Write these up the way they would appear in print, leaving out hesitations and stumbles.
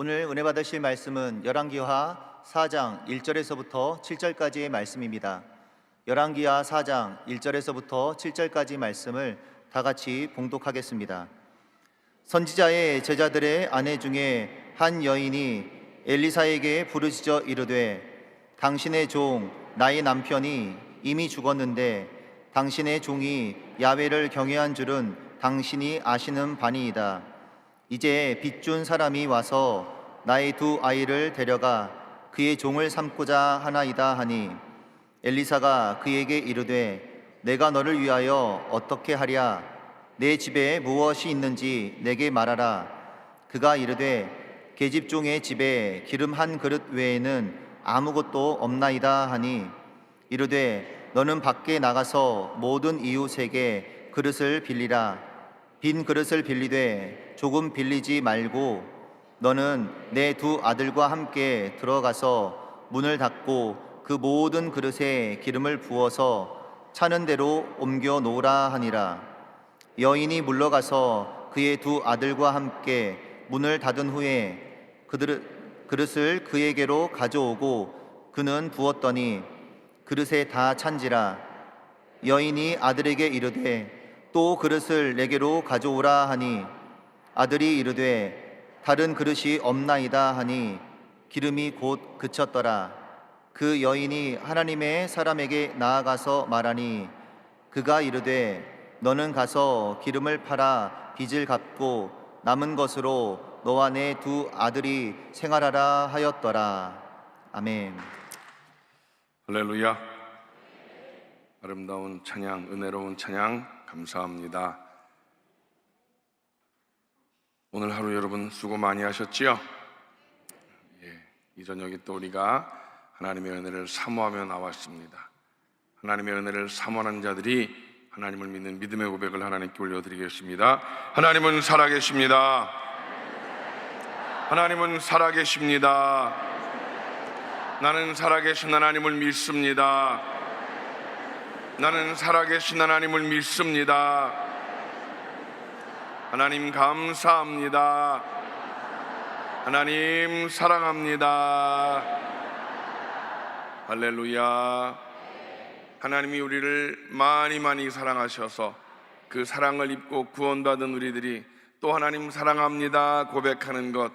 오늘 은혜 받으실 말씀은 열왕기하 4장 1절에서부터 7절까지의 말씀입니다. 열왕기하 4장 1절에서부터 7절까지 말씀을 다 같이 봉독하겠습니다. 선지자의 제자들의 아내 중에 한 여인이 엘리사에게 부르짖어 이르되, 당신의 종 나의 남편이 이미 죽었는데 당신의 종이 야훼를 경외한 줄은 당신이 아시는 바니이다. 이제 빚준 사람이 와서 나의 두 아이를 데려가 그의 종을 삼고자 하나이다 하니, 엘리사가 그에게 이르되, 내가 너를 위하여 어떻게 하랴? 내 집에 무엇이 있는지 내게 말하라. 그가 이르되, 계집종의 집에 기름 한 그릇 외에는 아무것도 없나이다 하니, 이르되, 너는 밖에 나가서 모든 이웃에게 그릇을 빌리라. 빈 그릇을 빌리되 조금 빌리지 말고 너는 내 두 아들과 함께 들어가서 문을 닫고 그 모든 그릇에 기름을 부어서 차는 대로 옮겨 놓으라 하니라. 여인이 물러가서 그의 두 아들과 함께 문을 닫은 후에 그릇을 그에게로 가져오고 그는 부었더니 그릇에 다 찬지라. 여인이 아들에게 이르되, 또 그릇을 내게로 가져오라 하니, 아들이 이르되, 다른 그릇이 없나이다 하니 기름이 곧 그쳤더라. 그 여인이 하나님의 사람에게 나아가서 말하니, 그가 이르되, 너는 가서 기름을 팔아 빚을 갚고 남은 것으로 너와 내 두 아들이 생활하라 하였더라. 아멘. 할렐루야. 아름다운 찬양, 은혜로운 찬양 감사합니다. 오늘 하루 여러분 수고 많이 하셨지요? 이 저녁에 또 우리가 하나님의 은혜를 사모하며 나왔습니다. 하나님의 은혜를 사모하는 자들이 하나님을 믿는 믿음의 고백을 하나님께 올려드리겠습니다. 하나님은 살아계십니다. 하나님은 살아계십니다. 나는 살아계신 하나님을 믿습니다. 나는 살아계신 하나님을 믿습니다. 하나님 감사합니다. 하나님 사랑합니다. 할렐루야. 하나님이 우리를 많이 사랑하셔서 그 사랑을 입고 구원받은 우리들이 또 하나님 사랑합니다 고백하는 것,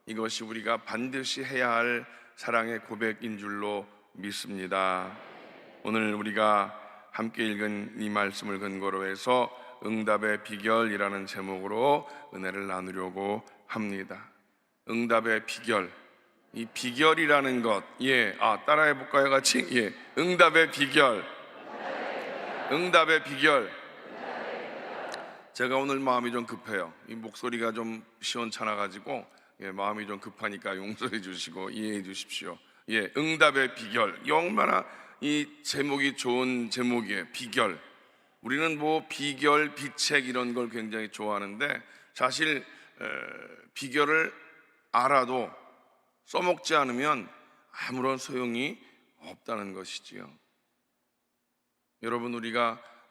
이것이 우리가 반드시 해야 할 사랑의 고백인 줄로 믿습니다. 오늘 우리가 함께 읽은 이 말씀을 근거로 해서 응답의 비결이라는 제목으로 은혜를 나누려고 합니다. 응답의 비결. 이 비결이라는 것, 따라해 볼까요 같이? 응답의 비결. 응답의 비결. 제가 오늘 마음이 좀 급해요. 이 목소리가 좀 시원찮아가지고 마음이 좀 급하니까 용서해 주시고 이해해 주십시오. 응답의 비결. 얼마나 이 제목이 좋은 제목이에요. 비결. 우리는 뭐 비결, 비책 이런 걸 굉장히 좋아하는데, 사실 비결을 알아도 써먹지 않으면 아무런 소용이 없다는 것이지요. 여러분,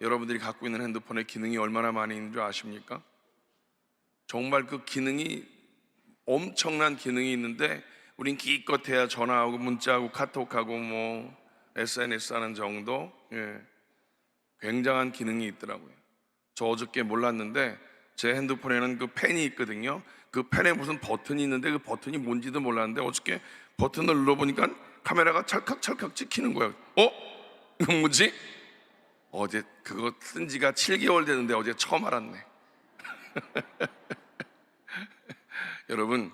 여러분들이 갖고 있는 핸드폰에 기능이 얼마나 많이 있는 줄 아십니까? 정말 그 기능이, 엄청난 기능이 있는데 우린 기껏해야 전화하고 문자하고 카톡하고 뭐 SNS 하는 정도. 굉장한 기능이 있더라고요. 저 어저께 몰랐는데 제 핸드폰에는 그 펜이 있거든요. 그 펜에 무슨 버튼이 있는데 그 버튼이 뭔지도 몰랐는데 어저께 버튼을 눌러보니까 카메라가 찰칵찰칵 찍히는 거예요. 이건 뭐지? 어제 그거 쓴 지가 7개월 됐는데 어제 처음 알았네. 여러분,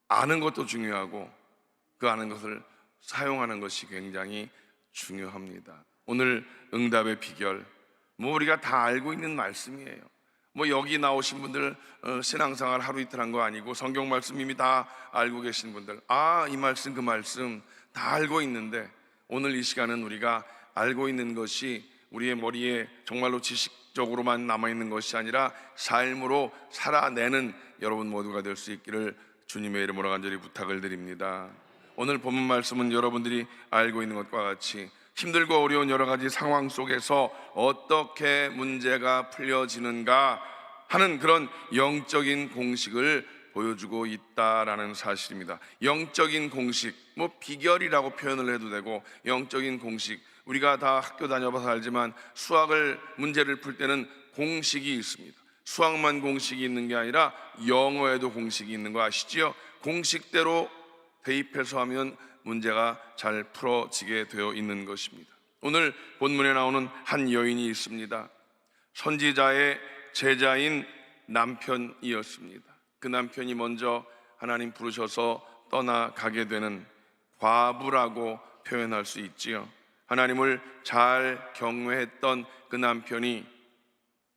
아는 것도 중요하고 그 아는 것을 사용하는 것이 굉장히 중요합니다. 오늘 응답의 비결, 우리가 다 알고 있는 말씀이에요. 여기 나오신 분들 신앙생활 하루 이틀 한 거 아니고 성경 말씀 이미 다 알고 계신 분들, 이 말씀 그 말씀 다 알고 있는데, 오늘 이 시간은 우리가 알고 있는 것이 우리의 머리에 정말로 지식적으로만 남아있는 것이 아니라 삶으로 살아내는 여러분 모두가 될 수 있기를 주님의 이름으로 간절히 부탁을 드립니다. 오늘 본문 말씀은 여러분들이 알고 있는 것과 같이 힘들고 어려운 여러 가지 상황 속에서 어떻게 문제가 풀려지는가 하는 그런 영적인 공식을 보여주고 있다라는 사실입니다. 영적인 공식, 비결이라고 표현을 해도 되고, 영적인 공식, 우리가 다 학교 다녀봐서 알지만 수학을 문제를 풀 때는 공식이 있습니다. 수학만 공식이 있는 게 아니라 영어에도 공식이 있는 거 아시지요? 공식대로 대입해서 하면 문제가 잘 풀어지게 되어 있는 것입니다. 오늘 본문에 나오는 한 여인이 있습니다. 선지자의 제자인 남편이었습니다. 그 남편이 먼저 하나님 부르셔서 떠나가게 되는 과부라고 표현할 수 있지요. 하나님을 잘 경외했던 그 남편이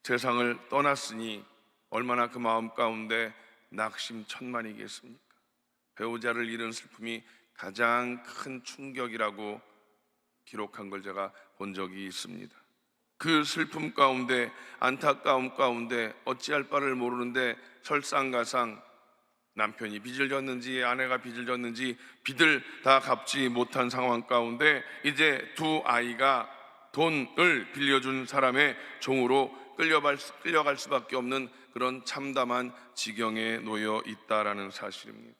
세상을 떠났으니 얼마나 그 마음 가운데 낙심천만이겠습니까? 배우자를 잃은 슬픔이 가장 큰 충격이라고 기록한 걸 제가 본 적이 있습니다. 그 슬픔 가운데, 안타까움 가운데 어찌할 바를 모르는데 설상가상 남편이 빚을 졌는지 아내가 빚을 졌는지 빚을 다 갚지 못한 상황 가운데 이제 두 아이가 돈을 빌려준 사람의 종으로 끌려갈 수밖에 없는 그런 참담한 지경에 놓여 있다라는 사실입니다.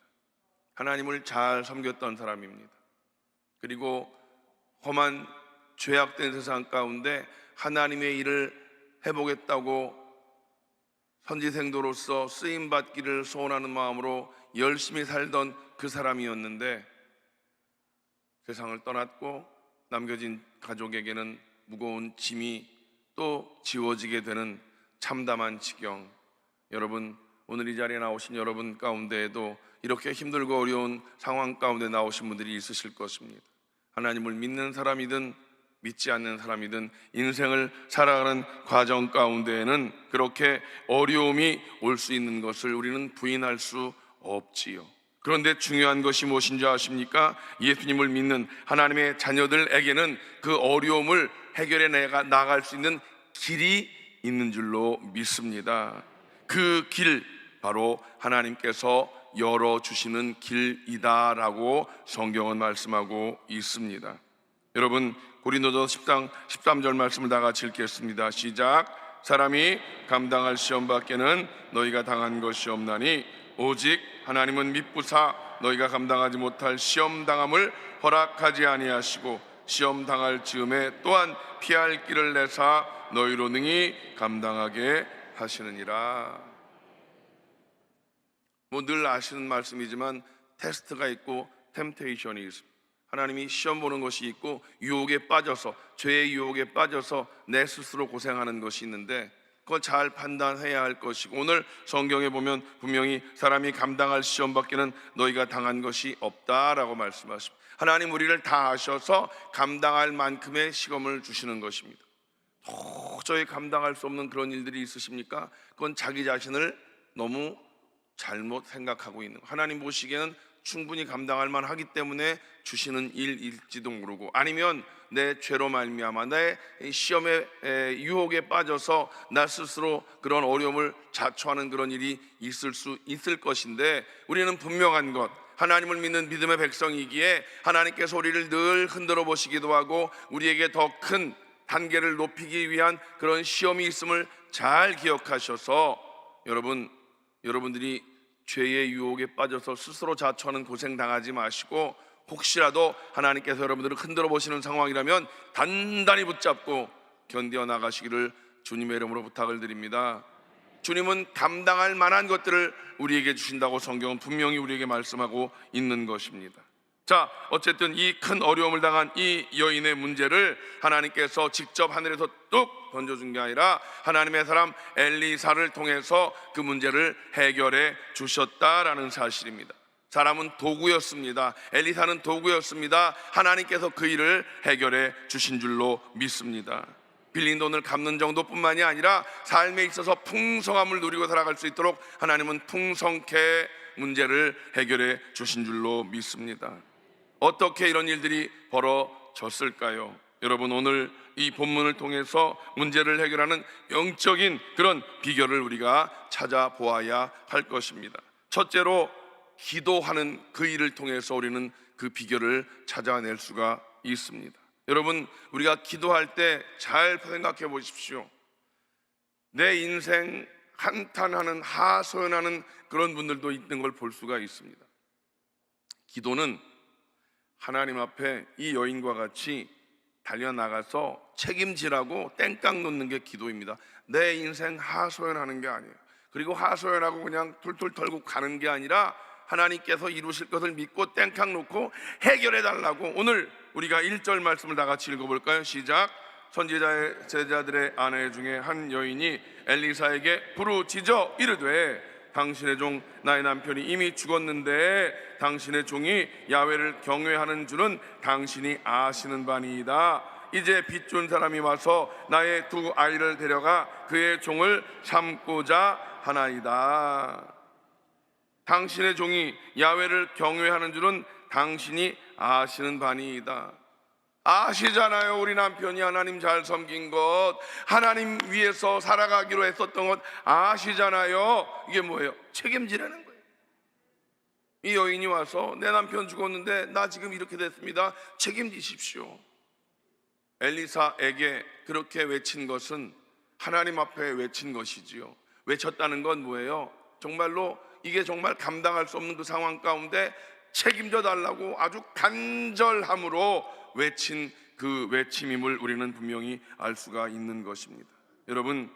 하나님을 잘 섬겼던 사람입니다. 그리고 험한 죄악된 세상 가운데 하나님의 일을 해보겠다고 선지생도로서 쓰임받기를 소원하는 마음으로 열심히 살던 그 사람이었는데 세상을 떠났고 남겨진 가족에게는 무거운 짐이 또 지워지게 되는 참담한 지경. 여러분, 오늘 이 자리에 나오신 여러분 가운데에도 이렇게 힘들고 어려운 상황 가운데 나오신 분들이 있으실 것입니다. 하나님을 믿는 사람이든 믿지 않는 사람이든 인생을 살아가는 과정 가운데에는 그렇게 어려움이 올 수 있는 것을 우리는 부인할 수 없지요. 그런데 중요한 것이 무엇인지 아십니까? 예수님을 믿는 하나님의 자녀들에게는 그 어려움을 해결해 나갈 수 있는 길이 있는 줄로 믿습니다. 그 길, 바로 하나님께서 열어주시는 길이다라고 성경은 말씀하고 있습니다. 여러분, 고린도전서 10장 13절 말씀을 다 같이 읽겠습니다. 시작. 사람이 감당할 시험 밖에는 너희가 당한 것이 없나니 오직 하나님은 미쁘사 너희가 감당하지 못할 시험 당함을 허락하지 아니하시고 시험 당할 즈음에 또한 피할 길을 내사 너희로 능히 감당하게 하시느니라. 늘 아시는 말씀이지만 테스트가 있고 템테이션이 있습니다. 하나님이 시험 보는 것이 있고 유혹에 빠져서, 죄의 유혹에 빠져서 내 스스로 고생하는 것이 있는데 그걸 잘 판단해야 할 것이고, 오늘 성경에 보면 분명히 사람이 감당할 시험 밖에는 너희가 당한 것이 없다라고 말씀하십니다. 하나님 우리를 다 아셔서 감당할 만큼의 시험을 주시는 것입니다. 도저히 감당할 수 없는 그런 일들이 있으십니까? 그건 자기 자신을 너무 잘못 생각하고 있는, 하나님 보시기에는 충분히 감당할 만하기 때문에 주시는 일일지도 모르고, 아니면 내 죄로 말미암아 내 시험의 유혹에 빠져서 나 스스로 그런 어려움을 자초하는 그런 일이 있을 수 있을 것인데, 우리는 분명한 것, 하나님을 믿는 믿음의 백성이기에 하나님께서 우리를 늘 흔들어 보시기도 하고 우리에게 더 큰 단계를 높이기 위한 그런 시험이 있음을 잘 기억하셔서 여러분들이 죄의 유혹에 빠져서 스스로 자초하는 고생 당하지 마시고, 혹시라도 하나님께서 여러분들을 흔들어 보시는 상황이라면 단단히 붙잡고 견뎌 나가시기를 주님의 이름으로 부탁을 드립니다. 주님은 감당할 만한 것들을 우리에게 주신다고 성경은 분명히 우리에게 말씀하고 있는 것입니다. 자, 어쨌든 이 큰 어려움을 당한 이 여인의 문제를 하나님께서 직접 하늘에서 뚝 던져준 게 아니라 하나님의 사람 엘리사를 통해서 그 문제를 해결해 주셨다라는 사실입니다. 사람은 도구였습니다. 엘리사는 도구였습니다. 하나님께서 그 일을 해결해 주신 줄로 믿습니다. 빌린 돈을 갚는 정도뿐만이 아니라 삶에 있어서 풍성함을 누리고 살아갈 수 있도록 하나님은 풍성케 문제를 해결해 주신 줄로 믿습니다. 어떻게 이런 일들이 벌어졌을까요? 여러분, 오늘 이 본문을 통해서 문제를 해결하는 영적인 그런 비결을 우리가 찾아보아야 할 것입니다. 첫째로, 기도하는 그 일을 통해서 우리는 그 비결을 찾아낼 수가 있습니다. 여러분, 우리가 기도할 때 잘 생각해 보십시오. 내 인생 한탄하는, 하소연하는 그런 분들도 있는 걸 볼 수가 있습니다. 기도는 하나님 앞에 이 여인과 같이 달려나가서 책임지라고 땡깡 놓는 게 기도입니다. 내 인생 하소연하는 게 아니에요. 그리고 하소연하고 그냥 툴툴 털고 가는 게 아니라 하나님께서 이루실 것을 믿고 땡깡 놓고 해결해 달라고. 오늘 우리가 1절 말씀을 다 같이 읽어볼까요? 시작. 선지자의 제자들의 아내 중에 한 여인이 엘리사에게 부르짖어 이르되 당신의 종 나의 남편이 이미 죽었는데 당신의 종이 야훼를 경외하는 줄은 당신이 아시는 바니이다. 이제 빚준 사람이 와서 나의 두 아이를 데려가 그의 종을 삼고자 하나이다. 당신의 종이 야훼를 경외하는 줄은 당신이 아시는 바니이다. 아시잖아요. 우리 남편이 하나님 잘 섬긴 것, 하나님 위해서 살아가기로 했었던 것 아시잖아요. 이게 뭐예요? 책임지라는 거예요. 이 여인이 와서 내 남편 죽었는데 나 지금 이렇게 됐습니다. 책임지십시오. 엘리사에게 그렇게 외친 것은 하나님 앞에 외친 것이지요. 외쳤다는 건 뭐예요? 정말로 이게 정말 감당할 수 없는 그 상황 가운데 책임져 달라고 아주 간절함으로 외친 그 외침임을 우리는 분명히 알 수가 있는 것입니다. 여러분,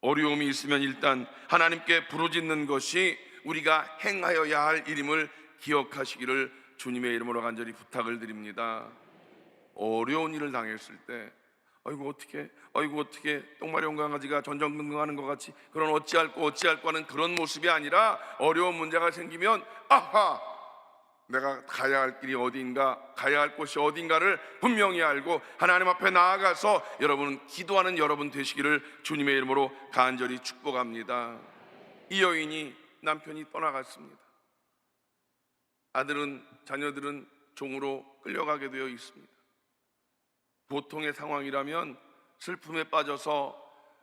어려움이 있으면 일단 하나님께 부르짖는 것이 우리가 행하여야 할 일임을 기억하시기를 주님의 이름으로 간절히 부탁을 드립니다. 어려운 일을 당했을 때 아이고 어떻게 똥마려운 강아지가 전전긍긍하는 것 같이 그런 어찌할 거 하는 그런 모습이 아니라, 어려운 문제가 생기면 아하, 내가 가야 할 길이 어디인가, 가야 할 곳이 어딘가를 분명히 알고 하나님 앞에 나아가서 여러분은 기도하는 여러분 되시기를 주님의 이름으로 간절히 축복합니다. 이 여인이 남편이 떠나갔습니다. 자녀들은 종으로 끌려가게 되어 있습니다. 보통의 상황이라면 슬픔에 빠져서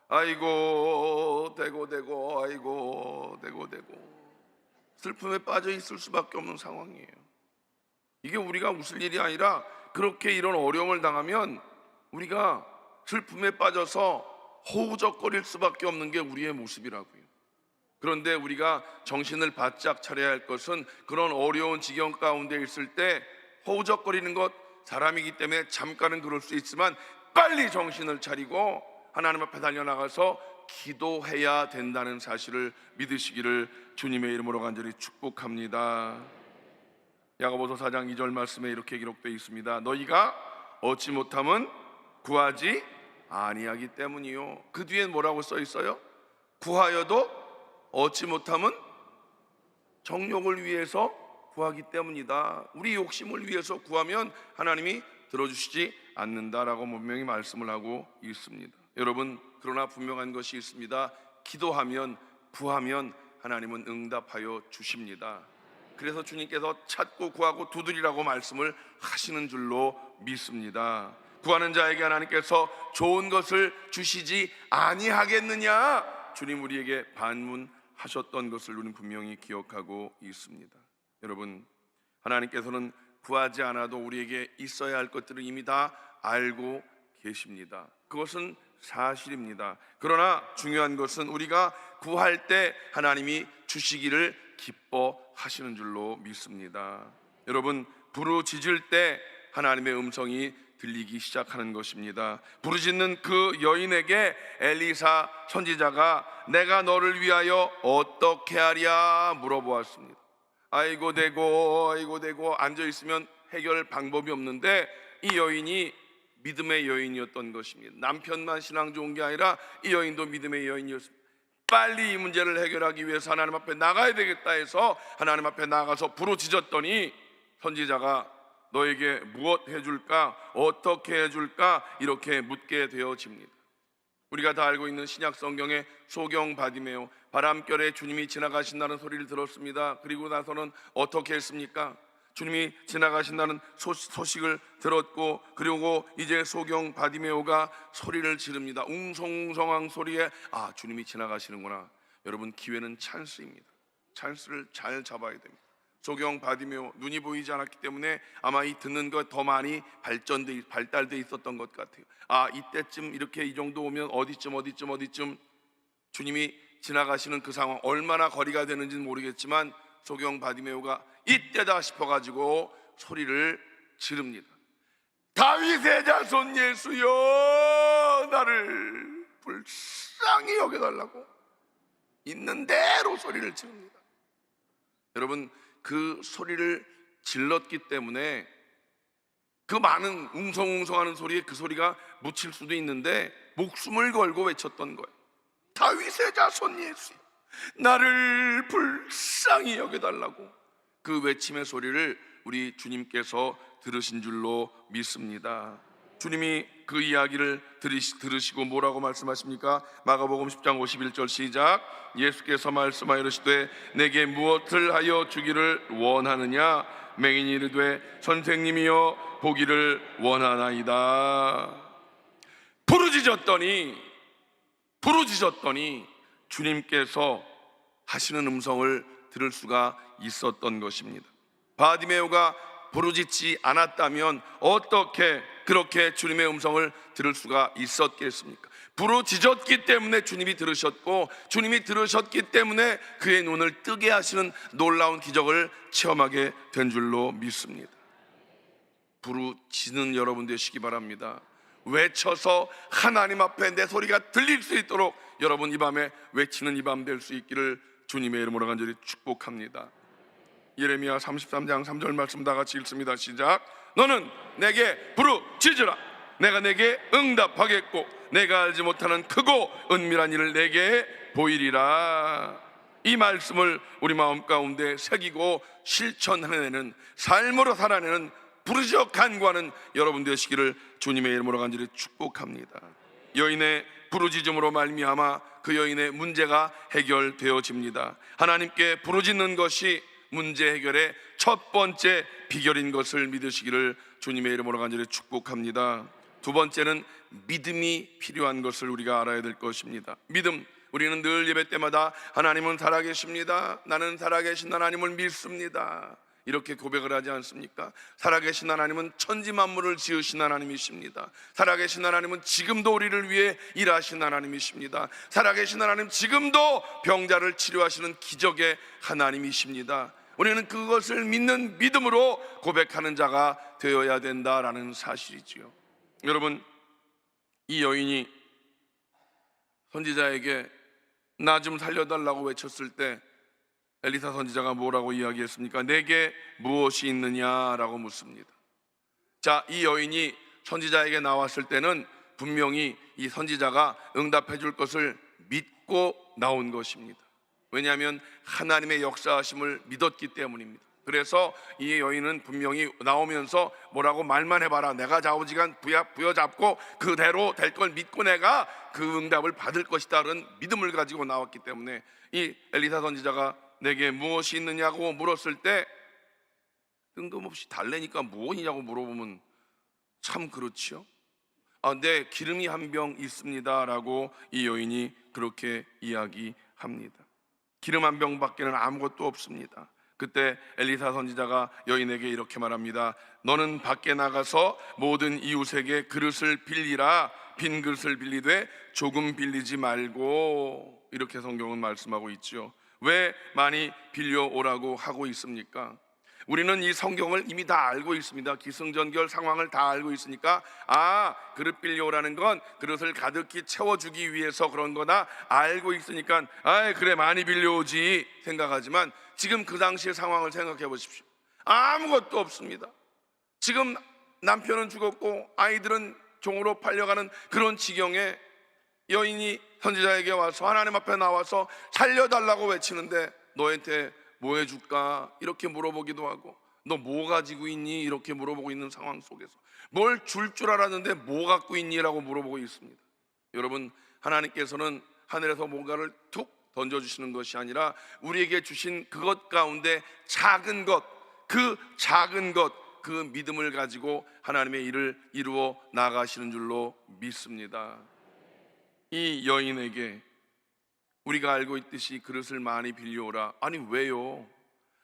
아이고 대고 아이고 대고 슬픔에 빠져 있을 수밖에 없는 상황이에요. 이게 우리가 웃을 일이 아니라 그렇게 이런 어려움을 당하면 우리가 슬픔에 빠져서 허우적거릴 수밖에 없는 게 우리의 모습이라고요. 그런데 우리가 정신을 바짝 차려야 할 것은 그런 어려운 지경 가운데 있을 때 허우적거리는 것, 사람이기 때문에 잠깐은 그럴 수 있지만 빨리 정신을 차리고 하나님 앞에 달려나가서 기도해야 된다는 사실을 믿으시기를 주님의 이름으로 간절히 축복합니다. 야고보서 4장 2절 말씀에 이렇게 기록되어 있습니다. 너희가 얻지 못함은 구하지 아니하기 때문이요. 그 뒤에 뭐라고 써 있어요? 구하여도 얻지 못함은 정욕을 위해서 구하기 때문이다. 우리 욕심을 위해서 구하면 하나님이 들어주시지 않는다라고 분명히 말씀을 하고 있습니다. 여러분, 그러나 분명한 것이 있습니다. 기도하면, 구하면 하나님은 응답하여 주십니다. 그래서 주님께서 찾고 구하고 두드리라고 말씀을 하시는 줄로 믿습니다. 구하는 자에게 하나님께서 좋은 것을 주시지 아니하겠느냐, 주님 우리에게 반문하셨던 것을 우리는 분명히 기억하고 있습니다. 여러분, 하나님께서는 구하지 않아도 우리에게 있어야 할 것들을 이미 다 알고 계십니다. 그것은 사실입니다. 그러나 중요한 것은 우리가 구할 때 하나님이 주시기를 기뻐하시는 줄로 믿습니다. 여러분, 부르짖을 때 하나님의 음성이 들리기 시작하는 것입니다. 부르짖는 그 여인에게 엘리사 선지자가 내가 너를 위하여 어떻게 하랴 물어보았습니다. 아이고 대고 앉아있으면 해결 방법이 없는데 이 여인이 믿음의 여인이었던 것입니다. 남편만 신앙 좋은 게 아니라 이 여인도 믿음의 여인이었습니다. 빨리 이 문제를 해결하기 위해서 하나님 앞에 나가야 되겠다 해서 하나님 앞에 나가서 부르짖었더니 선지자가 너에게 무엇 해줄까, 어떻게 해줄까 이렇게 묻게 되어집니다. 우리가 다 알고 있는 신약 성경의 소경 바디메오, 바람결에 주님이 지나가신다는 소리를 들었습니다. 그리고 나서는 어떻게 했습니까? 주님이 지나가신다는 소식을 들었고, 그리고 이제 소경 바디메오가 소리를 지릅니다. 웅성웅성한 소리에 아, 주님이 지나가시는구나. 여러분, 기회는 찬스입니다. 찬스를 잘 잡아야 됩니다. 소경 바디메오, 눈이 보이지 않았기 때문에 아마 이 듣는 것 더 많이 발달돼 있었던 것 같아요. 아, 이때쯤 이렇게 이 정도 오면 어디쯤 주님이 지나가시는 그 상황, 얼마나 거리가 되는지는 모르겠지만 소경 바디메오가 이때다 싶어가지고 소리를 지릅니다. 다윗의 자손 예수여, 나를 불쌍히 여겨달라고 있는 대로 소리를 지릅니다. 여러분, 그 소리를 질렀기 때문에 그 많은 웅성웅성하는 소리에 그 소리가 묻힐 수도 있는데 목숨을 걸고 외쳤던 거예요. 다윗의 자손 예수, 나를 불쌍히 여겨달라고. 그 외침의 소리를 우리 주님께서 들으신 줄로 믿습니다. 주님이 그 이야기를 들으시고 뭐라고 말씀하십니까? 마가복음 10장 51절 시작. 예수께서 말씀하여 이르시되 내게 무엇을 하여 주기를 원하느냐? 맹인이 이르되 선생님이여 보기를 원하나이다. 부르짖었더니 주님께서 하시는 음성을 들을 수가 있었던 것입니다. 바디메오가 부르짖지 않았다면 어떻게 그렇게 주님의 음성을 들을 수가 있었겠습니까? 부르짖었기 때문에 주님이 들으셨고, 주님이 들으셨기 때문에 그의 눈을 뜨게 하시는 놀라운 기적을 체험하게 된 줄로 믿습니다. 부르짖는 여러분 되시기 바랍니다. 외쳐서 하나님 앞에 내 소리가 들릴 수 있도록 여러분 이 밤에 외치는 이 밤 될 수 있기를 주님의 이름으로 간절히 축복합니다. 예레미야 33장 3절 말씀 다 같이 읽습니다. 시작. 너는 내게 부르짖으라. 내가 내게 응답하겠고 내가 알지 못하는 크고 은밀한 일을 내게 보이리라. 이 말씀을 우리 마음 가운데 새기고 실천해내는, 삶으로 살아내는, 부르짖어 간구하는 여러분 되시기를 주님의 이름으로 간절히 축복합니다. 여인의 부르짖음으로 말미암아 그 여인의 문제가 해결되어집니다. 하나님께 부르짖는 것이 문제 해결의 첫 번째 비결인 것을 믿으시기를 주님의 이름으로 간절히 축복합니다. 두 번째는 믿음이 필요한 것을 우리가 알아야 될 것입니다. 믿음. 우리는 늘 예배 때마다 하나님은 살아계십니다, 나는 살아계신 하나님을 믿습니다, 이렇게 고백을 하지 않습니까? 살아계신 하나님은 천지 만물을 지으신 하나님이십니다. 살아계신 하나님은 지금도 우리를 위해 일하신 하나님이십니다. 살아계신 하나님 지금도 병자를 치료하시는 기적의 하나님이십니다. 우리는 그것을 믿는 믿음으로 고백하는 자가 되어야 된다라는 사실이지요. 여러분, 이 여인이 선지자에게 나 좀 살려달라고 외쳤을 때 엘리사 선지자가 뭐라고 이야기했습니까? 내게 무엇이 있느냐라고 묻습니다. 자, 이 여인이 선지자에게 나왔을 때는 분명히 이 선지자가 응답해 줄 것을 믿고 나온 것입니다. 왜냐하면 하나님의 역사하심을 믿었기 때문입니다. 그래서 이 여인은 분명히 나오면서 뭐라고 말만 해봐라, 내가 좌우지간 부여잡고 그대로 될 걸 믿고 내가 그 응답을 받을 것이다 라는 믿음을 가지고 나왔기 때문에 이 엘리사 선지자가 내게 무엇이 있느냐고 물었을 때 뜬금없이 달래니까 무엇이냐고 물어보면 참 그렇지요. 네, 기름이 한 병 있습니다 라고 이 여인이 그렇게 이야기합니다. 기름 한 병밖에는 아무것도 없습니다. 그때 엘리사 선지자가 여인에게 이렇게 말합니다. 너는 밖에 나가서 모든 이웃에게 그릇을 빌리라. 빈 그릇을 빌리되 조금 빌리지 말고. 이렇게 성경은 말씀하고 있죠. 왜 많이 빌려오라고 하고 있습니까? 우리는 이 성경을 이미 다 알고 있습니다. 기승전결 상황을 다 알고 있으니까 그릇 빌려오라는 건 그릇을 가득히 채워주기 위해서 그런 거다 알고 있으니까 그래 많이 빌려오지 생각하지만 지금 그 당시의 상황을 생각해 보십시오. 아무것도 없습니다. 지금 남편은 죽었고 아이들은 종으로 팔려가는 그런 지경에 여인이 선지자에게 와서 하나님 앞에 나와서 살려달라고 외치는데 너한테 뭐 해줄까? 이렇게 물어보기도 하고 너 뭐 가지고 있니? 이렇게 물어보고 있는 상황 속에서 뭘 줄 알았는데 뭐 갖고 있니? 라고 물어보고 있습니다. 여러분, 하나님께서는 하늘에서 뭔가를 툭 던져주시는 것이 아니라 우리에게 주신 그것 가운데 작은 것, 그 믿음을 가지고 하나님의 일을 이루어 나가시는 줄로 믿습니다. 이 여인에게 우리가 알고 있듯이 그릇을 많이 빌려오라. 아니 왜요?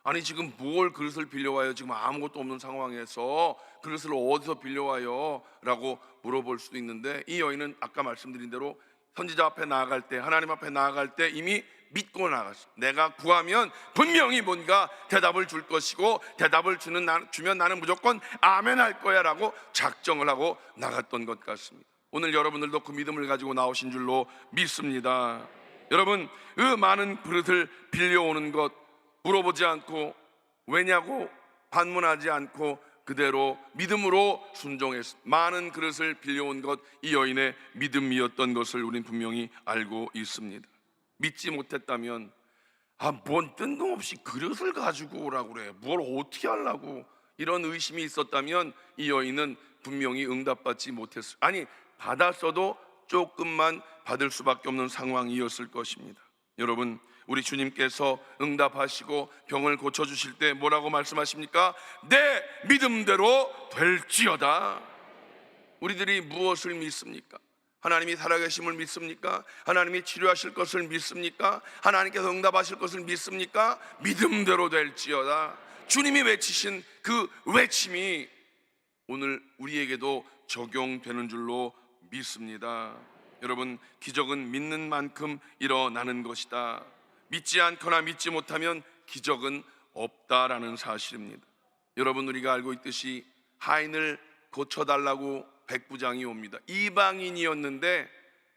아니 지금 뭘 그릇을 빌려와요? 지금 아무것도 없는 상황에서 그릇을 어디서 빌려와요? 라고 물어볼 수도 있는데 이 여인은 아까 말씀드린 대로 선지자 앞에 나아갈 때, 하나님 앞에 나아갈 때 이미 믿고 나갔어. 내가 구하면 분명히 뭔가 대답을 줄 것이고, 대답을 주면 나는 무조건 아멘 할 거야 라고 작정을 하고 나갔던 것 같습니다. 오늘 여러분들도 그 믿음을 가지고 나오신 줄로 믿습니다. 여러분, 그 많은 그릇을 빌려오는 것, 물어보지 않고 왜냐고 반문하지 않고 그대로 믿음으로 순종했습니다. 많은 그릇을 빌려온 것, 이 여인의 믿음이었던 것을 우리는 분명히 알고 있습니다. 믿지 못했다면 뭔 뜬금없이 그릇을 가지고 오라고 그래, 뭘 어떻게 하려고, 이런 의심이 있었다면 이 여인은 분명히 응답받지 못했을, 아니 받았어도 조금만 받을 수밖에 없는 상황이었을 것입니다. 여러분, 우리 주님께서 응답하시고 병을 고쳐주실 때 뭐라고 말씀하십니까? 내 믿음대로 될지어다. 우리들이 무엇을 믿습니까? 하나님이 살아계심을 믿습니까? 하나님이 치료하실 것을 믿습니까? 하나님께서 응답하실 것을 믿습니까? 믿음대로 될지어다. 주님이 외치신 그 외침이 오늘 우리에게도 적용되는 줄로 믿습니다. 여러분, 기적은 믿는 만큼 일어나는 것이다. 믿지 않거나 믿지 못하면 기적은 없다라는 사실입니다. 여러분, 우리가 알고 있듯이 하인을 고쳐달라고 백부장이 옵니다. 이방인이었는데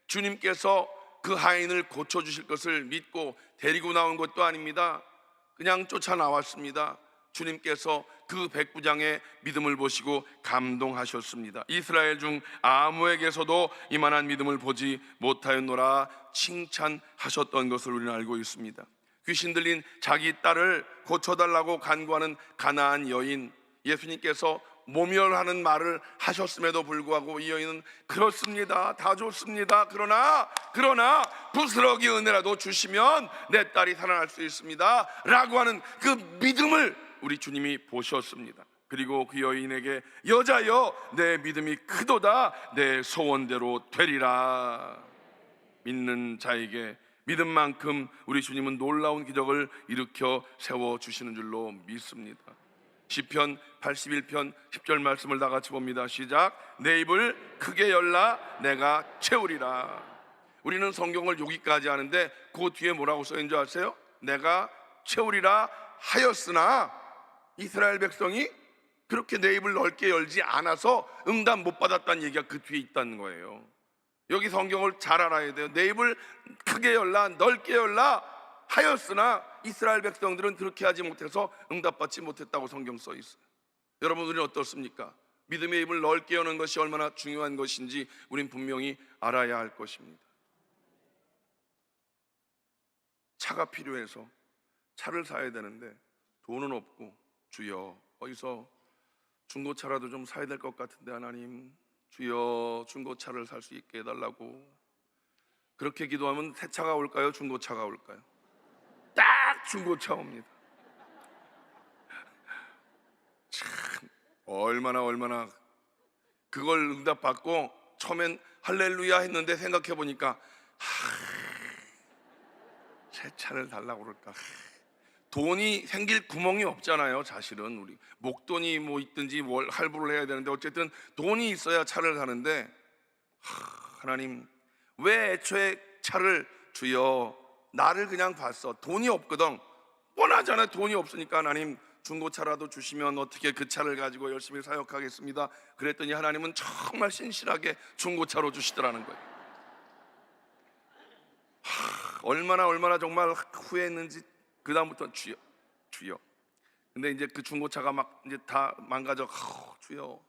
주님께서 그 하인을 고쳐주실 것을 믿고 데리고 나온 것도 아닙니다. 그냥 쫓아 나왔습니다. 주님께서 그 백부장의 믿음을 보시고 감동하셨습니다. 이스라엘 중 아무에게서도 이만한 믿음을 보지 못하였노라 칭찬하셨던 것을 우리는 알고 있습니다. 귀신 들린 자기 딸을 고쳐달라고 간구하는 가나안 여인, 예수님께서 모멸하는 말을 하셨음에도 불구하고 이 여인은 그렇습니다, 다 좋습니다, 그러나 부스러기 은혜라도 주시면 내 딸이 살아날 수 있습니다 라고 하는 그 믿음을 우리 주님이 보셨습니다. 그리고 그 여인에게 여자여 내 믿음이 크도다, 내 소원대로 되리라. 믿는 자에게 믿음만큼 우리 주님은 놀라운 기적을 일으켜 세워주시는 줄로 믿습니다. 시편 81편 10절 말씀을 다 같이 봅니다. 시작. 내 입을 크게 열라 내가 채우리라. 우리는 성경을 여기까지 하는데 그 뒤에 뭐라고 써있는 줄 아세요? 내가 채우리라 하였으나 이스라엘 백성이 그렇게 내 입을 넓게 열지 않아서 응답 못 받았다는 얘기가 그 뒤에 있다는 거예요. 여기 성경을 잘 알아야 돼요. 내 입을 크게 열라 넓게 열라 하였으나 이스라엘 백성들은 그렇게 하지 못해서 응답받지 못했다고 성경 써 있어요. 여러분, 우리는 어떻습니까? 믿음의 입을 넓게 여는 것이 얼마나 중요한 것인지 우린 분명히 알아야 할 것입니다. 차가 필요해서 차를 사야 되는데 돈은 없고, 주여 어디서 중고차라도 좀 사야 될 것 같은데 하나님, 주여 중고차를 살 수 있게 해달라고. 그렇게 기도하면 새 차가 올까요? 중고차가 올까요? 딱 중고차 옵니다. 참 얼마나 그걸 응답받고 처음엔 할렐루야 했는데 생각해보니까 새 차를 달라고 그럴까. 돈이 생길 구멍이 없잖아요. 사실은 우리 목돈이 뭐 있든지 뭘 할부를 해야 되는데 어쨌든 돈이 있어야 차를 사는데 하나님 왜 애초에 차를 주여 나를 그냥 봤어. 돈이 없거든. 뻔하잖아요. 돈이 없으니까 하나님 중고차라도 주시면 어떻게 그 차를 가지고 열심히 사역하겠습니다. 그랬더니 하나님은 정말 신실하게 중고차로 주시더라는 거예요. 얼마나 정말 후회했는지. 그 다음부터 주여. 근데 이제 그 중고차가 막 이제 다 망가져. 주여.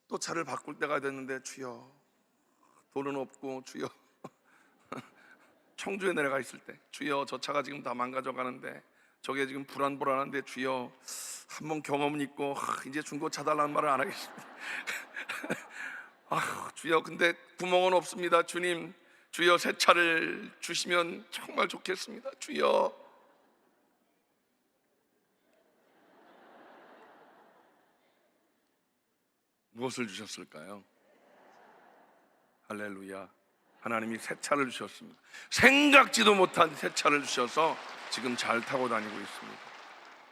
또 차를 바꿀 때가 됐는데 주여. 돈은 없고 주여. 청주에 내려가 있을 때 주여 저 차가 지금 다 망가져 가는데 저게 지금 불안한데 주여 한번 경험은 있고 이제 중고차 달라는 말을 안 하겠습니다. 주여 근데 구멍은 없습니다. 주님 주여 새 차를 주시면 정말 좋겠습니다. 주여. 무엇을 주셨을까요? 할렐루야. 하나님이 새 차를 주셨습니다. 생각지도 못한 새 차를 주셔서 지금 잘 타고 다니고 있습니다.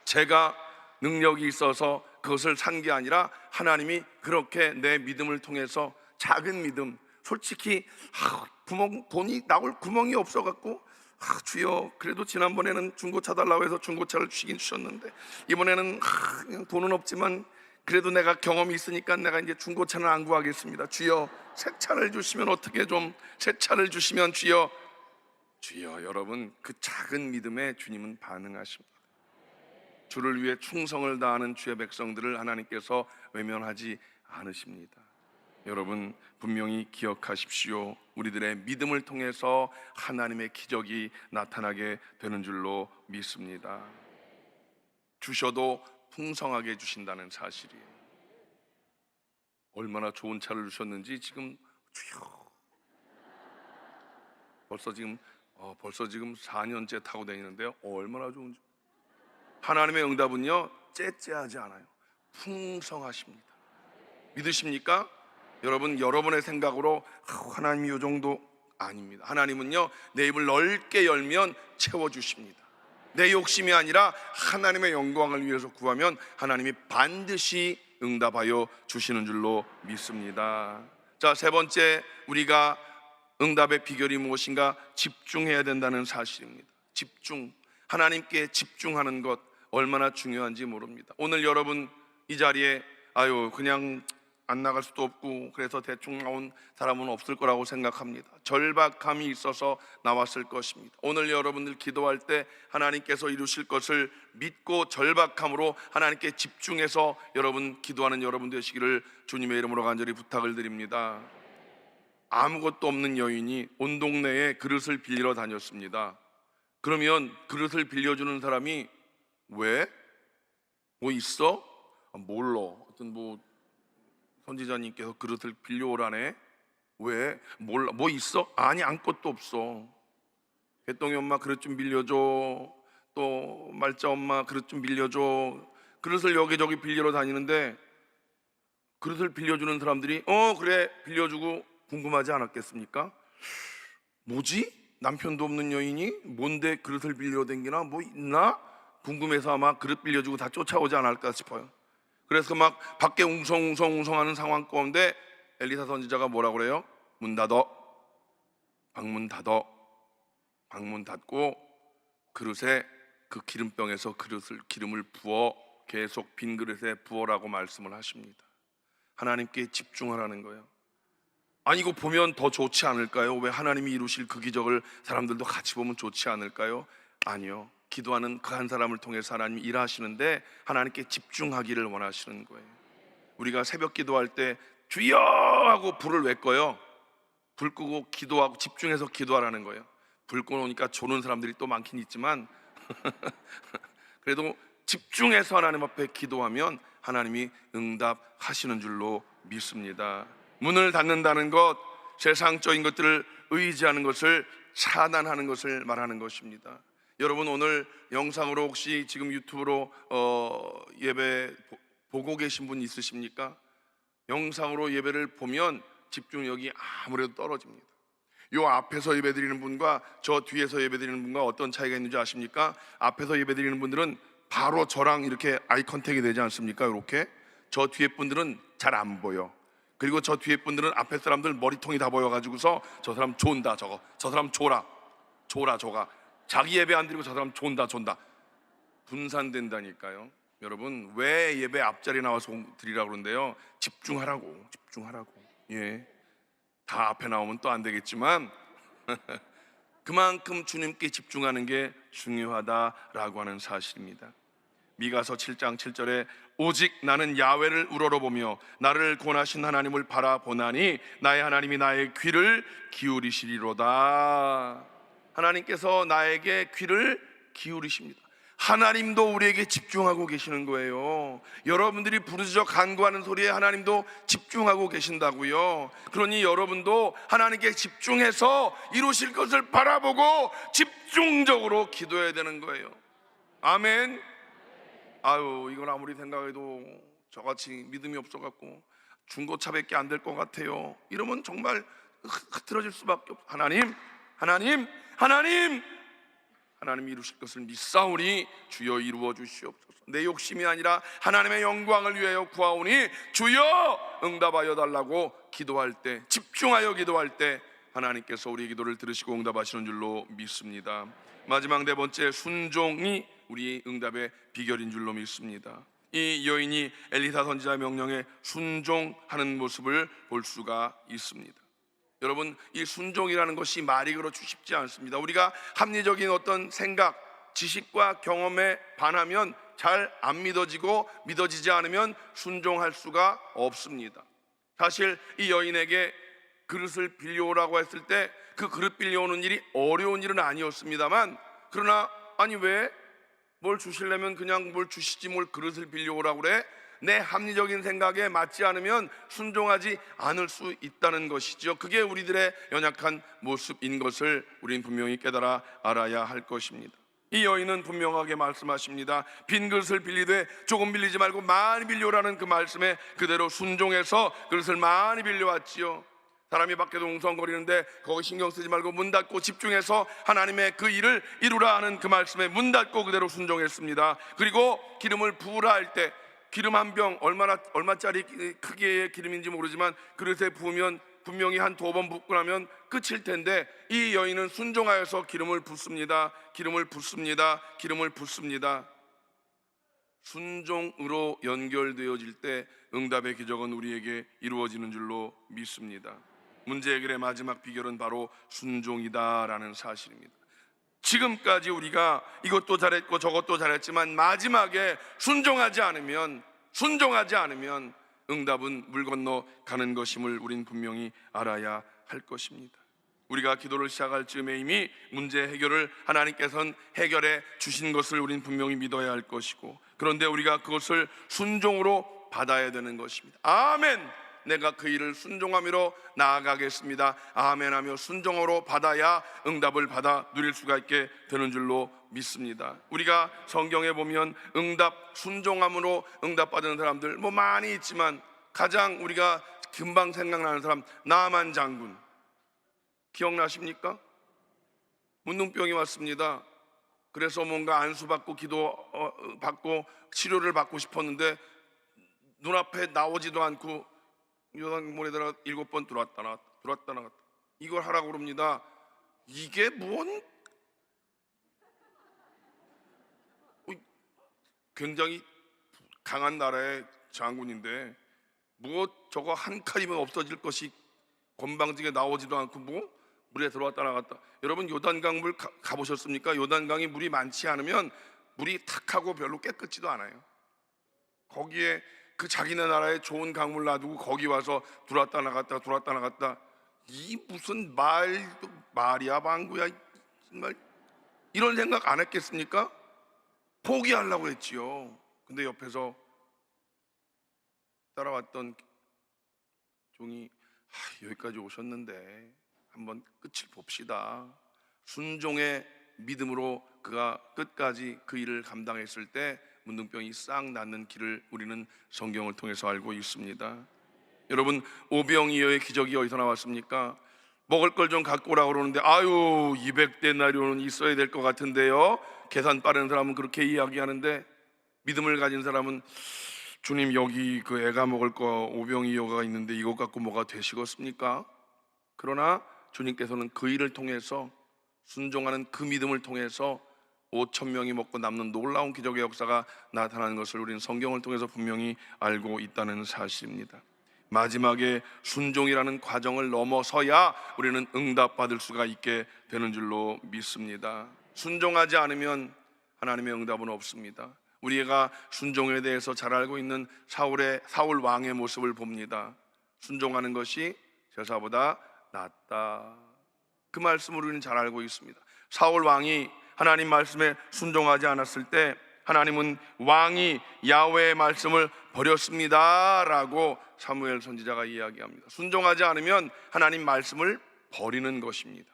제가 능력이 있어서 그것을 산 게 아니라 하나님이 그렇게 내 믿음을 통해서 작은 믿음, 솔직히 돈이 나올 구멍이 없어갖고 주여, 그래도 지난번에는 중고차 달라고 해서 중고차를 주시긴 주셨는데 이번에는 그냥 돈은 없지만 그래도 내가 경험이 있으니까 내가 이제 중고차는 안 구하겠습니다. 주여, 새 차를 주시면 어떻게 좀 새 차를 주시면 주여. 여러분, 그 작은 믿음에 주님은 반응하십니다. 주를 위해 충성을 다하는 주의 백성들을 하나님께서 외면하지 않으십니다. 여러분, 분명히 기억하십시오. 우리들의 믿음을 통해서 하나님의 기적이 나타나게 되는 줄로 믿습니다. 주셔도 풍성하게 주신다는 사실이에요. 얼마나 좋은 차를 주셨는지 지금 주여, 벌써 지금 4년째 타고 다니는데요, 얼마나 좋은지. 하나님의 응답은요, 째째하지 않아요. 풍성하십니다. 믿으십니까? 여러분, 여러분의 생각으로 하나님이 이 정도 아닙니다. 하나님은요, 내 입을 넓게 열면 채워주십니다. 내 욕심이 아니라 하나님의 영광을 위해서 구하면 하나님이 반드시 응답하여 주시는 줄로 믿습니다. 자, 세 번째, 우리가 응답의 비결이 무엇인가? 집중해야 된다는 사실입니다. 집중, 하나님께 집중하는 것 얼마나 중요한지 모릅니다. 오늘 여러분 이 자리에 그냥 안 나갈 수도 없고 그래서 대충 나온 사람은 없을 거라고 생각합니다. 절박함이 있어서 나왔을 것입니다. 오늘 여러분들 기도할 때 하나님께서 이루실 것을 믿고 절박함으로 하나님께 집중해서 여러분 기도하는 여러분 되시기를 주님의 이름으로 간절히 부탁을 드립니다. 아무것도 없는 여인이 온 동네에 그릇을 빌리러 다녔습니다. 그러면 그릇을 빌려주는 사람이 왜? 뭐 있어? 몰라. 하여튼 선지자님께서 그릇을 빌려오라네. 왜? 몰라. 뭐 있어? 아니, 아무것도 없어. 개똥이 엄마 그릇 좀 빌려줘. 또 말자 엄마 그릇 좀 빌려줘. 그릇을 여기저기 빌리러 다니는데 그릇을 빌려주는 사람들이 그래 빌려주고 궁금하지 않았겠습니까? 뭐지? 남편도 없는 여인이 뭔데 그릇을 빌려 댕기나? 뭐 있나? 궁금해서 아마 그릇 빌려주고 다 쫓아오지 않을까 싶어요. 그래서 막 밖에 웅성웅성웅성하는 상황 가운데 엘리사 선지자가 뭐라고 그래요? 문 닫어, 방문 닫어. 방문 닫고 그릇에 그 기름병에서 기름을 부어 계속 빈 그릇에 부어라고 말씀을 하십니다. 하나님께 집중하라는 거예요. 아니, 이거 보면 더 좋지 않을까요? 왜 하나님이 이루실 그 기적을 사람들도 같이 보면 좋지 않을까요? 아니요. 기도하는 그 한 사람을 통해서 하나님이 일하시는데 하나님께 집중하기를 원하시는 거예요. 우리가 새벽 기도할 때 주여 하고 불을 왜 꺼요? 불 끄고 기도하고 집중해서 기도하라는 거예요. 불 꺼놓으니까 조는 사람들이 또 많긴 있지만 그래도 집중해서 하나님 앞에 기도하면 하나님이 응답하시는 줄로 믿습니다. 문을 닫는다는 것, 세상적인 것들을 의지하는 것을 차단하는 것을 말하는 것입니다. 여러분, 오늘 영상으로 혹시 지금 유튜브로 예배 보고 계신 분 있으십니까? 영상으로 예배를 보면 집중력이 아무래도 떨어집니다. 요 앞에서 예배드리는 분과 저 뒤에서 예배드리는 분과 어떤 차이가 있는지 아십니까? 앞에서 예배드리는 분들은 바로 저랑 이렇게 아이 컨택이 되지 않습니까? 이렇게. 저 뒤에 분들은 잘 안 보여. 그리고 저 뒤에 분들은 앞에 사람들 머리통이 다 보여가지고서 저 사람 존다 저거, 저 사람 줘라 저가, 자기 예배 안 드리고 저 사람 존다 분산된다니까요. 여러분, 왜 예배 앞자리 나와서 드리라고 그러는데요? 집중하라고. 예, 다 앞에 나오면 또 안 되겠지만 그만큼 주님께 집중하는 게 중요하다라고 하는 사실입니다. 미가서 7장 7절에 오직 나는 야훼를 우러러보며 나를 구원하신 하나님을 바라보나니 나의 하나님이 나의 귀를 기울이시리로다. 하나님께서 나에게 귀를 기울이십니다. 하나님도 우리에게 집중하고 계시는 거예요. 여러분들이 부르짖어 간구하는 소리에 하나님도 집중하고 계신다고요. 그러니 여러분도 하나님께 집중해서 이루실 것을 바라보고 집중적으로 기도해야 되는 거예요. 아멘. 이건 아무리 생각해도 저같이 믿음이 없어갖고 중고차밖에 안 될 것 같아요. 이러면 정말 흐트러질 수밖에 없어요. 하나님 이루실 것을 믿사오니 주여 이루어 주시옵소서. 내 욕심이 아니라 하나님의 영광을 위하여 구하오니 주여 응답하여 달라고 기도할 때, 집중하여 기도할 때 하나님께서 우리의 기도를 들으시고 응답하시는 줄로 믿습니다. 마지막 네 번째, 순종이 우리 응답의 비결인 줄로 믿습니다. 이 여인이 엘리사 선지자 명령에 순종하는 모습을 볼 수가 있습니다. 여러분, 이 순종이라는 것이 말이 그렇지 쉽지 않습니다. 우리가 합리적인 어떤 생각, 지식과 경험에 반하면 잘 안 믿어지고, 믿어지지 않으면 순종할 수가 없습니다. 사실 이 여인에게 그릇을 빌려오라고 했을 때 그 그릇 빌려오는 일이 어려운 일은 아니었습니다만, 그러나 아니 왜 뭘 주시려면 그냥 뭘 주시지 뭘 그릇을 빌려오라고 그래? 내 합리적인 생각에 맞지 않으면 순종하지 않을 수 있다는 것이죠. 그게 우리들의 연약한 모습인 것을 우리는 분명히 깨달아 알아야 할 것입니다. 이 여인은 분명하게 말씀하십니다. 빈 그릇을 빌리되 조금 빌리지 말고 많이 빌려오라는 그 말씀에 그대로 순종해서 그릇을 많이 빌려왔지요. 사람이 밖에도 웅성거리는데 거기 신경 쓰지 말고 문 닫고 집중해서 하나님의 그 일을 이루라 하는 그 말씀에 문 닫고 그대로 순종했습니다. 그리고 기름을 부으라 할 때 기름 한 병 얼마짜리 크기의 기름인지 모르지만 그릇에 부으면 분명히 한 2번 붓고 나면 끝일 텐데, 이 여인은 순종하여서 기름을 붓습니다. 기름을 붓습니다. 기름을 붓습니다. 순종으로 연결되어질 때 응답의 기적은 우리에게 이루어지는 줄로 믿습니다. 문제 해결의 마지막 비결은 바로 순종이다라는 사실입니다. 지금까지 우리가 이것도 잘했고 저것도 잘했지만 마지막에 순종하지 않으면 응답은 물 건너 가는 것임을 우린 분명히 알아야 할 것입니다. 우리가 기도를 시작할 즈음에 이미 문제 해결을 하나님께서는 해결해 주신 것을 우린 분명히 믿어야 할 것이고, 그런데 우리가 그것을 순종으로 받아야 되는 것입니다. 아멘! 내가 그 일을 순종함으로 나아가겠습니다. 아멘 하며 순종으로 받아야 응답을 받아 누릴 수가 있게 되는 줄로 믿습니다. 우리가 성경에 보면 순종함으로 응답받은 사람들 많이 있지만, 가장 우리가 금방 생각나는 사람, 나만 장군 기억나십니까? 문둥병이 왔습니다. 그래서 뭔가 안수받고 기도받고 치료를 받고 싶었는데 눈앞에 나오지도 않고 요단물에 들어가 7번 들어왔다 나갔다 이걸 하라고 그럽니다. 이게 뭔 굉장히 강한 나라의 장군인데 저거 한 칼이면 없어질 것이 건방지게 나오지도 않고 물에 들어왔다 나갔다. 여러분, 요단강 물 가보셨습니까? 요단강이 물이 많지 않으면 물이 탁하고 별로 깨끗지도 않아요. 거기에 그 자기네 나라에 좋은 강물 놔두고 거기 와서 들어왔다 나갔다 이 무슨 말이야 방구야 정말, 이런 생각 안 했겠습니까? 포기하려고 했지요. 근데 옆에서 따라왔던 종이 여기까지 오셨는데 한번 끝을 봅시다. 순종의 믿음으로 그가 끝까지 그 일을 감당했을 때 문둥병이 싹 낫는 길을 우리는 성경을 통해서 알고 있습니다. 여러분, 오병이어의 기적이 어디서 나왔습니까? 먹을 걸 좀 갖고 오라고 그러는데 200데나리온은 있어야 될 것 같은데요. 계산 빠른 사람은 그렇게 이야기하는데, 믿음을 가진 사람은 주님, 여기 그 애가 먹을 거 오병이어가 있는데 이것 갖고 뭐가 되시겠습니까? 그러나 주님께서는 그 일을 통해서, 순종하는 그 믿음을 통해서 5,000명이 먹고 남는 놀라운 기적의 역사가 나타나는 것을 우리는 성경을 통해서 분명히 알고 있다는 사실입니다. 마지막에 순종이라는 과정을 넘어서야 우리는 응답받을 수가 있게 되는 줄로 믿습니다. 순종하지 않으면 하나님의 응답은 없습니다. 우리가 순종에 대해서 잘 알고 있는 사울 왕의 모습을 봅니다. 순종하는 것이 제사보다 낫다, 그 말씀을 우리는 잘 알고 있습니다. 사울 왕이 하나님 말씀에 순종하지 않았을 때 하나님은 왕이 야훼의 말씀을 버렸습니다 라고 사무엘 선지자가 이야기합니다. 순종하지 않으면 하나님 말씀을 버리는 것입니다.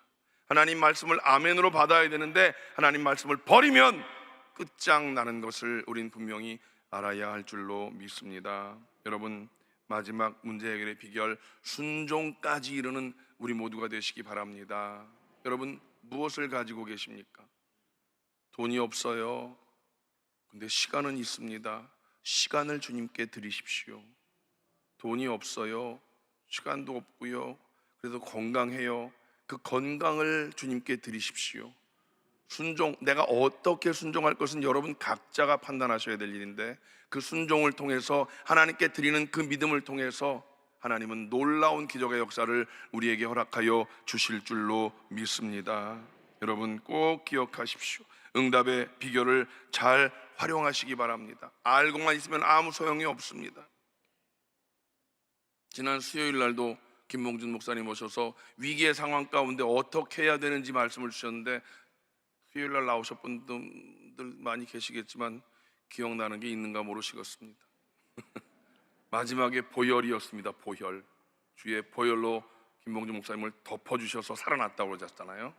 하나님 말씀을 아멘으로 받아야 되는데 하나님 말씀을 버리면 끝장나는 것을 우린 분명히 알아야 할 줄로 믿습니다. 여러분, 마지막 문제 해결의 비결, 순종까지 이르는 우리 모두가 되시기 바랍니다. 여러분, 무엇을 가지고 계십니까? 돈이 없어요. 근데 시간은 있습니다. 시간을 주님께 드리십시오. 돈이 없어요. 시간도 없고요. 그래도 건강해요. 그 건강을 주님께 드리십시오. 순종, 내가 어떻게 순종할 것은 여러분 각자가 판단하셔야 될 일인데, 그 순종을 통해서 하나님께 드리는 그 믿음을 통해서 하나님은 놀라운 기적의 역사를 우리에게 허락하여 주실 줄로 믿습니다. 여러분 꼭 기억하십시오. 응답의 비결을 잘 활용하시기 바랍니다. 알고만 있으면 아무 소용이 없습니다. 지난 수요일 날도 김봉준 목사님 오셔서 위기의 상황 가운데 어떻게 해야 되는지 말씀을 주셨는데, 수요일 날 나오셨던 분들 많이 계시겠지만 기억나는 게 있는가 모르시겠습니다. 마지막에 보혈이었습니다. 보혈. 주의 보혈로 김봉준 목사님을 덮어주셔서 살아났다고 그러셨잖아요.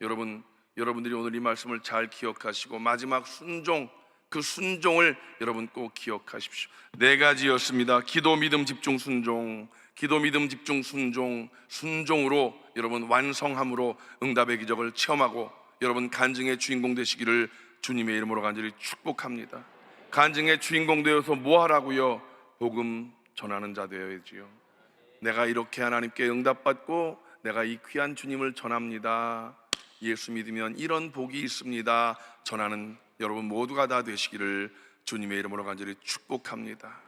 여러분들이 오늘 이 말씀을 잘 기억하시고 마지막 순종, 그 순종을 여러분 꼭 기억하십시오. 4가지였습니다. 기도, 믿음, 집중, 순종. 기도, 믿음, 집중, 순종. 순종으로 여러분 완성함으로 응답의 기적을 체험하고 여러분 간증의 주인공 되시기를 주님의 이름으로 간절히 축복합니다. 간증의 주인공 되어서 뭐 하라고요? 복음 전하는 자 되어야지요. 내가 이렇게 하나님께 응답받고 내가 이 귀한 주님을 전합니다. 예수 믿으면 이런 복이 있습니다. 전하는 여러분 모두가 다 되시기를 주님의 이름으로 간절히 축복합니다.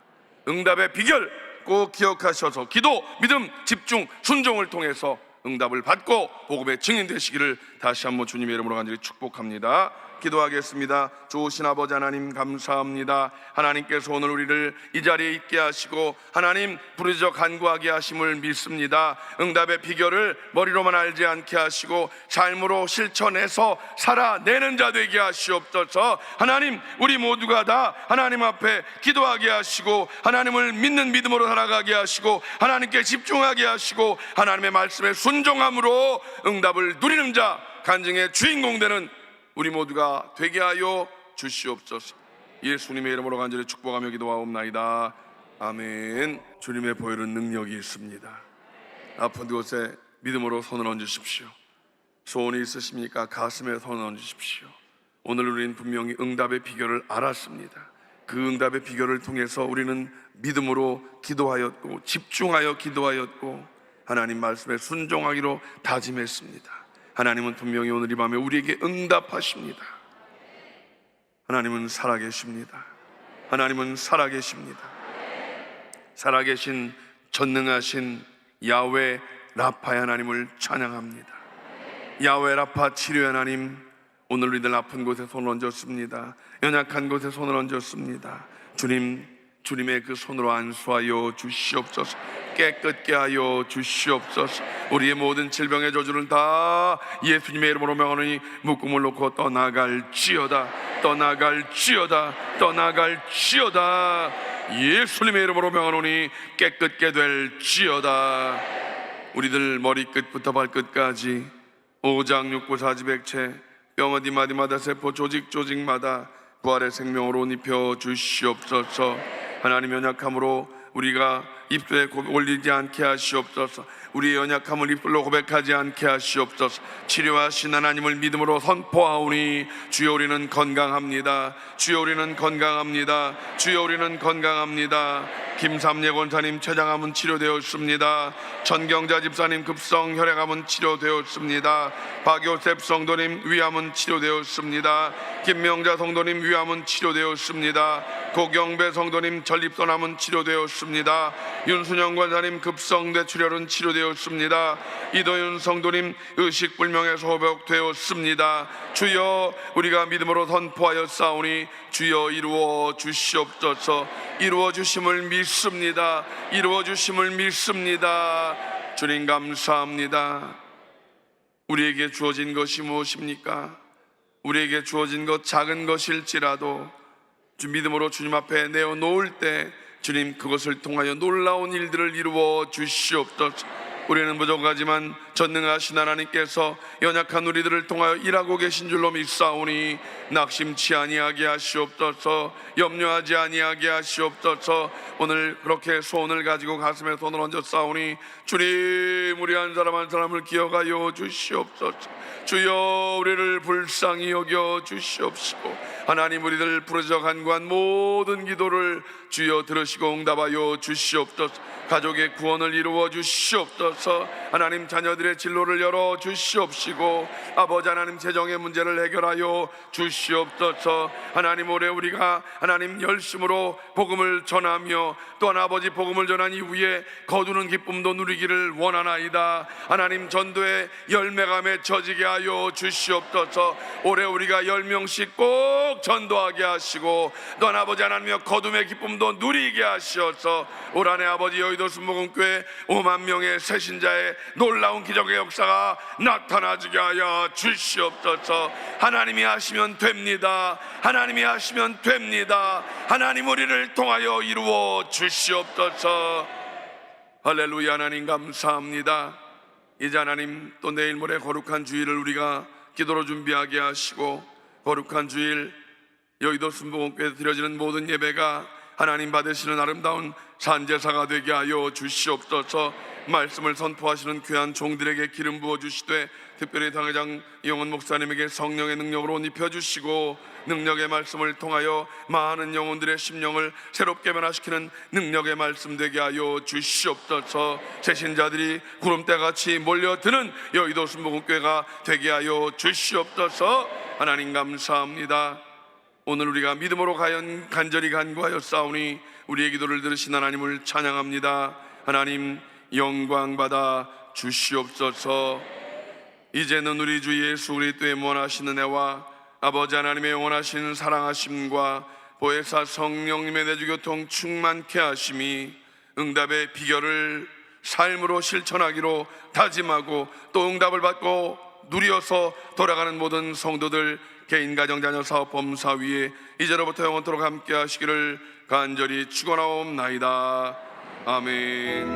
응답의 비결 꼭 기억하셔서 기도, 믿음, 집중, 순종을 통해서 응답을 받고 복음의 증인 되시기를 다시 한번 주님의 이름으로 간절히 축복합니다. 기도하겠습니다. 좋으신 아버지 하나님 감사합니다. 하나님께서 오늘 우리를 이 자리에 있게 하시고 하나님 부르짖어 간구하게 하심을 믿습니다. 응답의 비결을 머리로만 알지 않게 하시고 삶으로 실천해서 살아내는 자 되게 하시옵소서. 하나님 우리 모두가 다 하나님 앞에 기도하게 하시고 하나님을 믿는 믿음으로 살아가게 하시고 하나님께 집중하게 하시고 하나님의 말씀에 순종함으로 응답을 누리는 자, 간증의 주인공 되는 우리 모두가 되게 하여 주시옵소서. 예수님의 이름으로 간절히 축복하며 기도하옵나이다. 아멘. 주님의 보혈은 능력이 있습니다. 아픈 곳에 믿음으로 손을 얹으십시오. 소원이 있으십니까? 가슴에 손을 얹으십시오. 오늘 우리는 분명히 응답의 비결을 알았습니다. 그 응답의 비결을 통해서 우리는 믿음으로 기도하였고 집중하여 기도하였고 하나님 말씀에 순종하기로 다짐했습니다. 하나님은 분명히 오늘 이 밤에 우리에게 응답하십니다. 하나님은 살아계십니다. 하나님은 살아계십니다. 살아계신 전능하신 야훼 라파의 하나님을 찬양합니다. 야훼 라파 치료의 하나님, 오늘 우리들 아픈 곳에 손을 얹었습니다. 연약한 곳에 손을 얹었습니다. 주님의 그 손으로 안수하여 주시옵소서. 깨끗게 하여 주시옵소서. 우리의 모든 질병의 저주를 다 예수님의 이름으로 명하노니 묶음을 놓고 떠나갈지어다. 떠나갈지어다. 떠나갈지어다. 예수님의 이름으로 명하노니 깨끗게 될지어다. 우리들 머리끝부터 발끝까지 오장육부사지백체 뼈마디 마디마다 세포 조직마다 부활의 생명으로 옷 입혀 주시옵소서. 하나님 연약함으로 우리가 입술에 올리지 않게 하시옵소서. 우리의 연약함을 입술로 고백하지 않게 하시옵소서. 치료하신 하나님을 믿음으로 선포하오니 주여 우리는 건강합니다. 주여 우리는 건강합니다. 주여 우리는 건강합니다. 김삼례 권사님 췌장암은 치료되었습니다. 전경자 집사님 급성 혈액암은 치료되었습니다. 박요셉 성도님 위암은 치료되었습니다. 김명자 성도님 위암은 치료되었습니다. 고경배 성도님 전립선암은 치료되었습니다. 윤순영 권사님 급성 뇌출혈은 치료되었습니다. 이도윤 성도님 의식불명에서 회복되었습니다. 주여 우리가 믿음으로 선포하여 싸우니 주여 이루어 주시옵소서. 이루어 주심을 믿습니다. 이루어 주심을 믿습니다. 주님 감사합니다. 우리에게 주어진 것이 무엇입니까? 우리에게 주어진 것 작은 것일지라도 주 믿음으로 주님 앞에 내어놓을 때 주님 그것을 통하여 놀라운 일들을 이루어 주시옵소서. 우리는 부족하지만 전능하신 하나님께서 연약한 우리들을 통하여 일하고 계신 줄로 믿사오니 낙심치 아니하게 하시옵소서. 염려하지 아니하게 하시옵소서. 오늘 그렇게 소원을 가지고 가슴에 손을 얹어 싸우니 주님 우리 한 사람 한 사람을 기억하여 주시옵소서. 주여 우리를 불쌍히 여겨 주시옵시고 하나님 우리들 부르짖어 간구한 모든 기도를 주여 들으시고 응답하여 주시옵소서. 가족의 구원을 이루어 주시옵소서. 하나님 자녀들의 진로를 열어 주시옵시고 아버지 하나님 재정의 문제를 해결하여 주시옵소서. 하나님 올해 우리가 하나님 열심으로 복음을 전하며 또한 아버지 복음을 전한 이후에 거두는 기쁨도 누리기를 원하나이다. 하나님 전도의 열매가 맺혀지게 하여 주시옵소서. 올해 우리가 10명씩 꼭 전도하게 하시고 또한 아버지 하나님의 거둠의 기쁨도 누리게 하시어서 올 한해 아버지 여의도 순복음교회 5만 명의 새신자의 놀라운 기적의 역사가 나타나지게 하여 주시옵소서. 하나님이 하시면 됩니다. 하나님이 하시면 됩니다. 하나님 우리를 통하여 이루어 주시옵소서. 할렐루야. 하나님 감사합니다. 이제 하나님 또 내일 모레 거룩한 주일을 우리가 기도로 준비하게 하시고 거룩한 주일 여의도 순복음교회에 드려지는 모든 예배가 하나님 받으시는 아름다운 산제사가 되게 하여 주시옵소서. 말씀을 선포하시는 귀한 종들에게 기름 부어 주시되 특별히 당회장 이용원 목사님에게 성령의 능력으로 옷 입혀주시고 능력의 말씀을 통하여 많은 영혼들의 심령을 새롭게 변화시키는 능력의 말씀 되게 하여 주시옵소서. 새신자들이 구름대같이 몰려드는 여의도 순복음교회가 되게 하여 주시옵소서. 하나님 감사합니다. 오늘 우리가 믿음으로 간절히 간구하여 싸우니 우리의 기도를 들으신 하나님을 찬양합니다. 하나님 영광 받아 주시옵소서. 이제는 우리 주 예수 그리스도의 무한하신 은혜와 아버지 하나님의 영원하신 사랑하심과 보혜사 성령님의 내주교통 충만케 하심이 응답의 비결을 삶으로 실천하기로 다짐하고 또 응답을 받고 누리어서 돌아가는 모든 성도들 개인 가정 자녀 사업 범사 위에 이제로부터 영원토록 함께 하시기를 간절히 축원하옵나이다. 아멘.